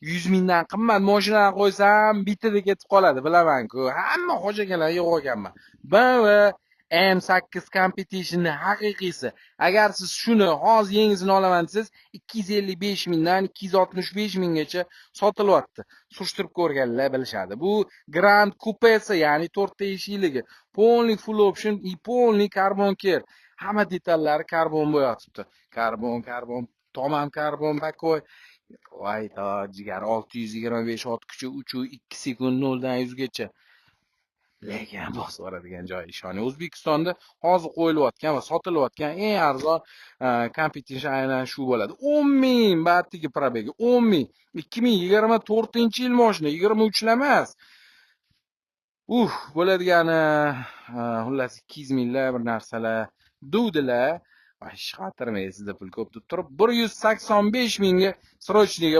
100 mingdan qimmat mashinalarni qo'ysam bittada ketib qoladi, bilaman-ku. Hamma xo'jaganlar yo'q ekanman. BMW M8 Competition'ni haqiqiysi. Agar siz shuni hozir yangisini olaman desangiz, 255 mingdan 265 minggacha sotilyapti. Surishtirib ko'rganlar bilishadi. Bu Grand Coupesi, ya'ni 4 ta eshikligi, полный full option, и полный carbon care. Hamma detallari karbon bo'yatibdi. Karbon, tomam karbon, bakoy. Voy jigar 625 ot kuchi, uchuv 2 sekund 0 dan 100 gacha. Lekin bosib boradigan joy ishoning. O'zbekistonda hozir qo'yilayotgan va sotilayotgan eng arzon competition aynan shu bo'ladi. 10 ming batigi probegi, 10 ming. 2024-yil mashina, 23 emas. Bo'ladigani xullas 200 minglar bir narsalar duvdilar. Voy, xatirmaysizda pul ko'p deb turib 185 mingga srochniga